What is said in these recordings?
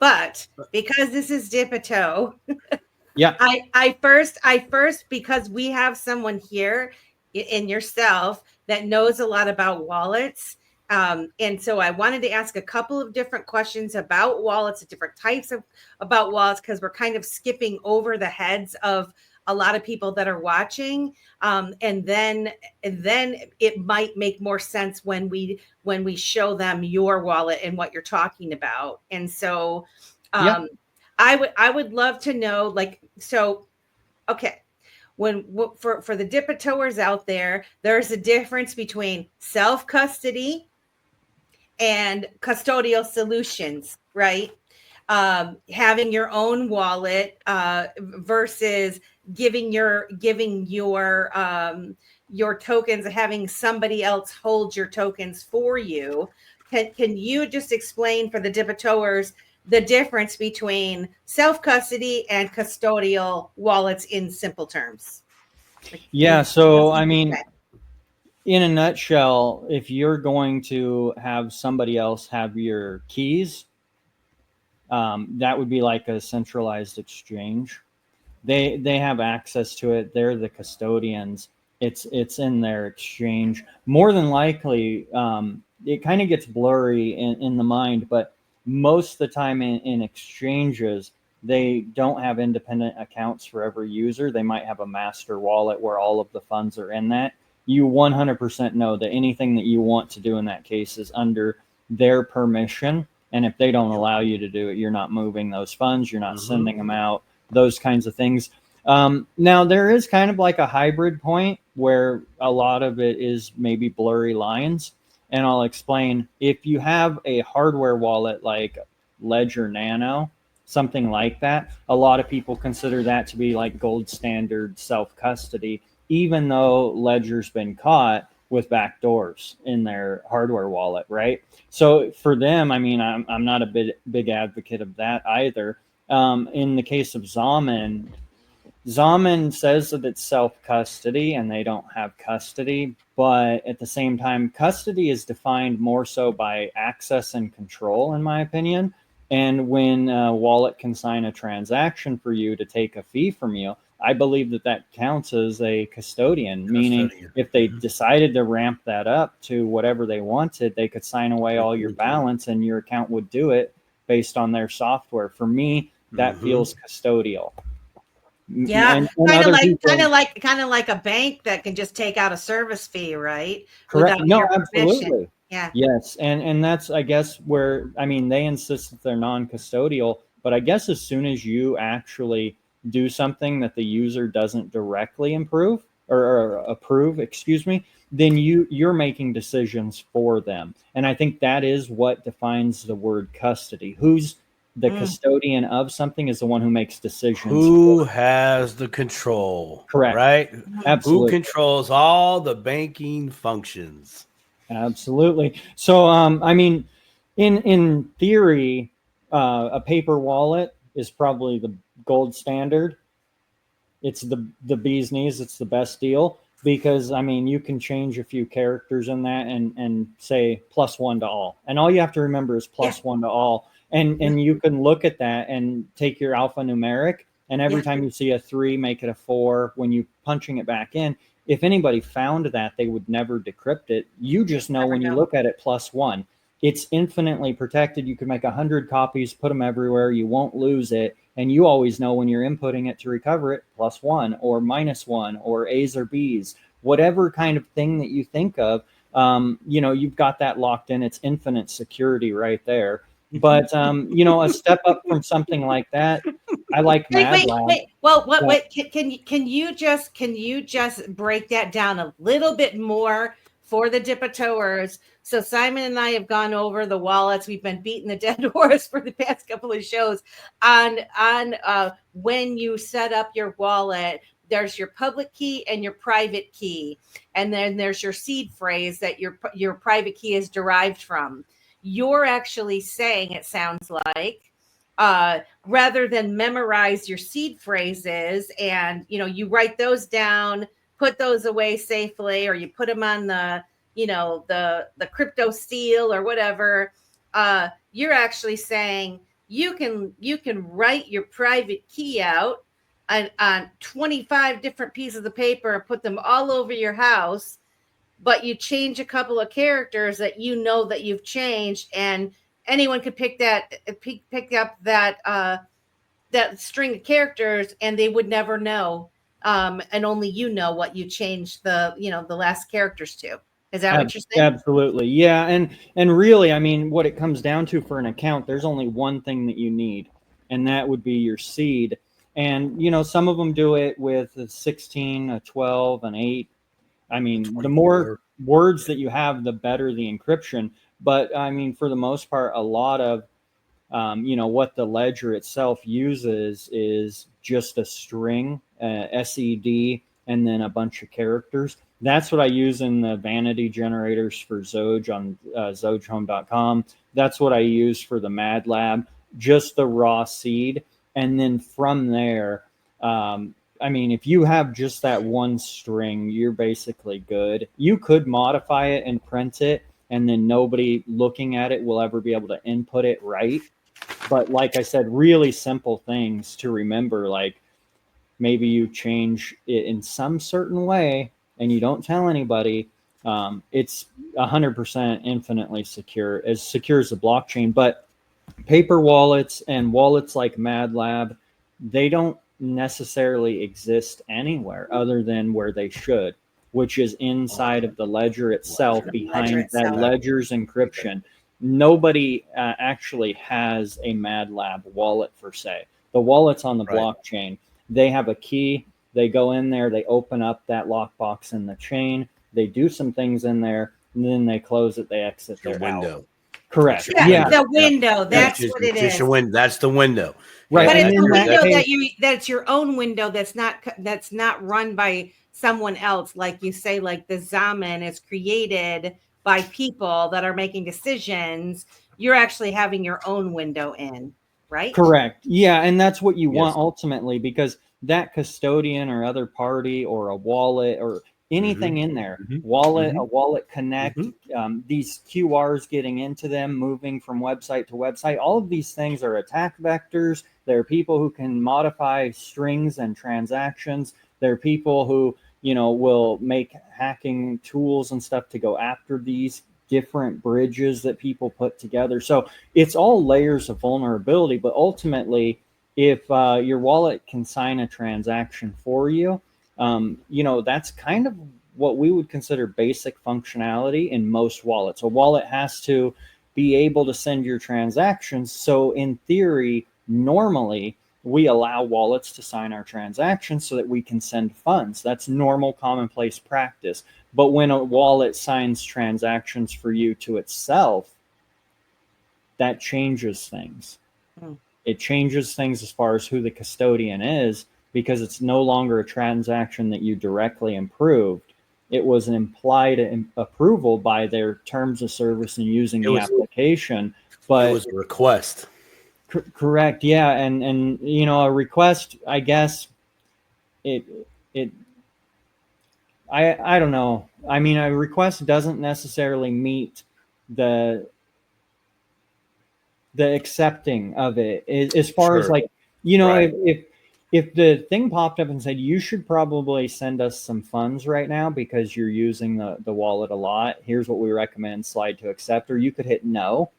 But because this is Dip-a-toe, Yeah. I first, because we have someone here in yourself that knows a lot about wallets. And so I wanted to ask a couple of different questions about wallets, different types of about wallets, because we're kind of skipping over the heads of a lot of people that are watching. And then it might make more sense when we show them your wallet and what you're talking about. And so Yeah. I would love to know, like, so okay, for the dip-a-toers out there, there's a difference between self-custody and custodial solutions, right? Having your own wallet versus giving your tokens, having somebody else hold your tokens for you. Can you just explain for the dip-a-toers the difference between self-custody and custodial wallets in simple terms? Like, Yeah. as So, I simple as mean, that. in a nutshell, if you're going to have somebody else have your keys, that would be like a centralized exchange. They have access to it. They're the custodians. It's in their exchange. More than likely, it kind of gets blurry in the mind, but most of the time in exchanges, they don't have independent accounts for every user. They might have a master wallet where all of the funds are in that. You 100% know that anything that you want to do in that case is under their permission. And if they don't allow you to do it, you're not moving those funds, you're not sending them out, those kinds of things. Now, there is kind of like a hybrid point where a lot of it is maybe blurry lines. And I'll explain. If you have a hardware wallet like Ledger Nano, something like that, a lot of people consider that to be like gold standard self custody, even though Ledger's been caught with backdoors in their hardware wallet, right? So for them, I mean, I'm not a big advocate of that either. In the case of Zaman says that it's self custody and they don't have custody, but at the same time, custody is defined more so by access and control, in my opinion. And when a wallet can sign a transaction for you to take a fee from you, I believe that that counts as a custodian, meaning if they decided to ramp that up to whatever they wanted, they could sign away all your balance and your account would do it based on their software. For me, that feels custodial. Yeah, And kind of other like kind people, of like kind of like a bank that can just take out a service fee, right? correct? Without No, your permission. absolutely. Yeah. Yes, and that's, I guess, where, I mean, they insist that they're non-custodial, but I guess as soon as you actually do something that the user doesn't directly improve or approve, excuse me, then you're making decisions for them. And I think that is what defines the word custody. Who's the Mm. custodian of something is the one who makes decisions for Who it. has the control, Correct. right? Mhm. Who Absolutely. controls all the banking functions? Absolutely. So, I mean, in theory, a paper wallet is probably the gold standard. It's the bee's knees. It's the best deal because I mean you can change a few characters in that and say plus one to all, and all you have to remember is Yeah. plus one to all, Yeah. and you can look at that and take your alphanumeric, and every Yeah. time you see a three, make it a four. When you punching it back in, if anybody found that, they would never decrypt it. You just know Never when you know. look at it plus one. It's infinitely protected. You can make 100 copies, put them everywhere. You won't lose it. And you always know when you're inputting it to recover it, plus one or minus one or A's or B's, whatever kind of thing that you think of. You've got that locked in. It's infinite security right there. But a step up from something like that, I like Wait, Mad wait, Lab. wait. Well, what? But Wait. Can you just break that down a little bit more for the dip-a-toers? So Simon and I have gone over the wallets. We've been beating the dead horse for the past couple of shows on when you set up your wallet. There's your public key and your private key, and then there's your seed phrase that your private key is derived from. You're actually saying, it sounds like, rather than memorize your seed phrases and you write those down, put those away safely, or you put them on the crypto seal or whatever. You're actually saying you can write your private key out on 25 different pieces of paper and put them all over your house, but you change a couple of characters that you know that you've changed, and anyone could pick up that string of characters, and they would never know. And only you know what you changed the last characters to. Is that what you're saying? Absolutely. Yeah. And really, I mean, what it comes down to for an account, there's only one thing that you need, and that would be your seed. And, some of them do it with a 16, a 12, an 8. I mean, 24. The more words that you have, the better the encryption. But I mean, for the most part, a lot of what the ledger itself uses is just a string, SED, and then a bunch of characters. That's what I use in the vanity generators for Xoge on XogeHome.com. That's what I use for the Mad Lab, just the raw seed. And then from there, I mean, if you have just that one string, you're basically good. You could modify it and print it, and then nobody looking at it will ever be able to input it right. But like I said, really simple things to remember, like maybe you change it in some certain way and you don't tell anybody. It's 100% infinitely secure as the blockchain. But paper wallets and wallets like Mad Lab, they don't necessarily exist anywhere other than where they should, which is inside of the ledger itself, behind that ledger's encryption. Nobody actually has a Mad Lab wallet per se. The wallet's on the blockchain. They have a key. They go in there. They open up that lockbox in the chain. They do some things in there, and then they close it. They exit their window. Out. Correct. Yeah, the window. That's what it is. That's the window. Right. But it's a window that's your own window. That's not run by someone else, like you say. Like the Zaman is created by people that are making decisions. You're actually having your own window in, right? Correct. Yeah, and that's what you want ultimately, because that custodian or other party or a wallet or anything in there, a wallet connect, these QRs getting into them, moving from website to website, all of these things are attack vectors. There are people who can modify strings and transactions. There are people who, will make hacking tools and stuff to go after these different bridges that people put together. So it's all layers of vulnerability, but ultimately, if your wallet can sign a transaction for you, that's kind of what we would consider basic functionality in most wallets. A wallet has to be able to send your transactions. So in theory, normally we allow wallets to sign our transactions so that we can send funds. That's normal, commonplace practice. But when a wallet signs transactions for you to itself, that changes things. It changes things as far as who the custodian is, because it's no longer a transaction that you directly approved. It was an implied approval by their terms of service and using the application. But it was a request. Correct. Yeah. And a request, I guess I don't know. I mean, a request doesn't necessarily meet the accepting of it as far as like, if the thing popped up and said, you should probably send us some funds right now because you're using the wallet a lot. Here's what we recommend, slide to accept, or you could hit no.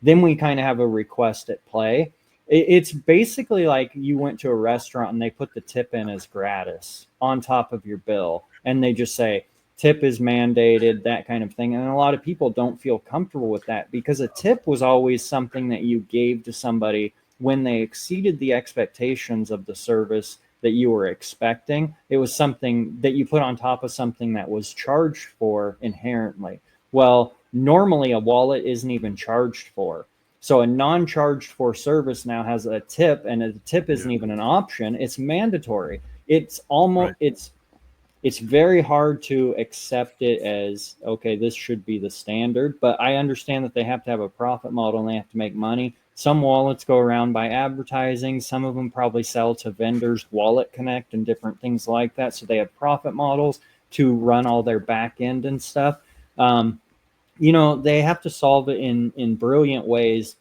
Then we kind of have a request at play. It's basically like you went to a restaurant and they put the tip in as gratis on top of your bill. And they just say, tip is mandated, that kind of thing. And a lot of people don't feel comfortable with that, because a tip was always something that you gave to somebody when they exceeded the expectations of the service that you were expecting. It was something that you put on top of something that was charged for inherently. Well, normally a wallet isn't even charged for. So a non-charged for service now has a tip, and the tip isn't even an option. It's mandatory. It's almost, it's very hard to accept it as, okay, this should be the standard, but I understand that they have to have a profit model and they have to make money. Some wallets go around by advertising. Some of them probably sell to vendors, Wallet Connect and different things like that. So they have profit models to run all their back end and stuff. They have to solve it in brilliant ways.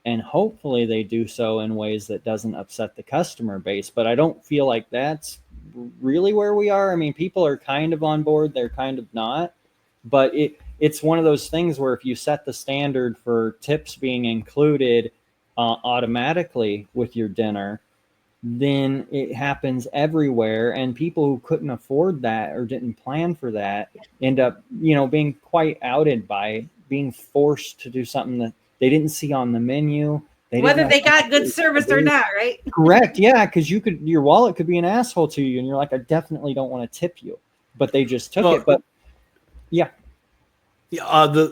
and hopefully they do so in ways that doesn't upset the customer base. But I don't feel like that's really where we are. I mean, people are kind of on board, they're kind of not, but it's one of those things where if you set the standard for tips being included automatically with your dinner, then it happens everywhere, and people who couldn't afford that or didn't plan for that end up, being quite outed by being forced to do something that they didn't see on the menu. Whether they got good service or not, right? Correct. Yeah, because your wallet could be an asshole to you, and you're like, I definitely don't want to tip you, but they just took it. But yeah.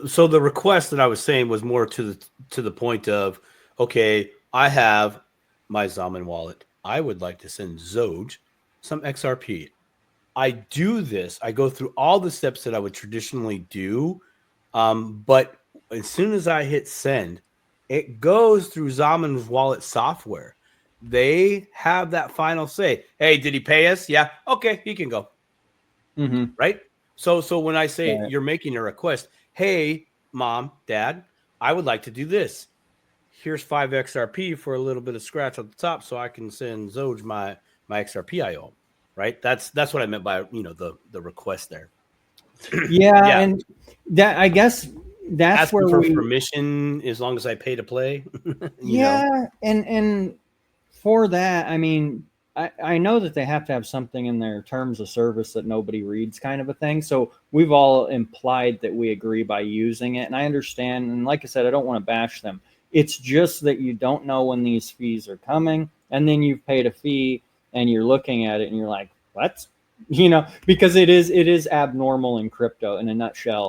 So the request that I was saying was more to the point of, okay, I have my Zaman wallet. I would like to send Xoge some XRP. I do this. I go through all the steps that I would traditionally do, but as soon as I hit send, it goes through Zaman's wallet software. They have that final say. Hey, did he pay us? Yeah. Okay, he can go. Mm-hmm. Right. So when I say you're making a request, hey, mom, dad, I would like to do this. Here's 5 XRP for a little bit of scratch on the top, so I can send Xoge my XRP I owe. Right. That's what I meant by the request there. Yeah, and that, I guess, that's asking where for we permission as long as I pay to play. And for that, I mean, I know that they have to have something in their terms of service that nobody reads, kind of a thing. So we've all implied that we agree by using it, and I understand. And like I said, I don't want to bash them. It's just that you don't know when these fees are coming, and then you've paid a fee, and you're looking at it, and you're like, what? Because it is abnormal in crypto in a nutshell.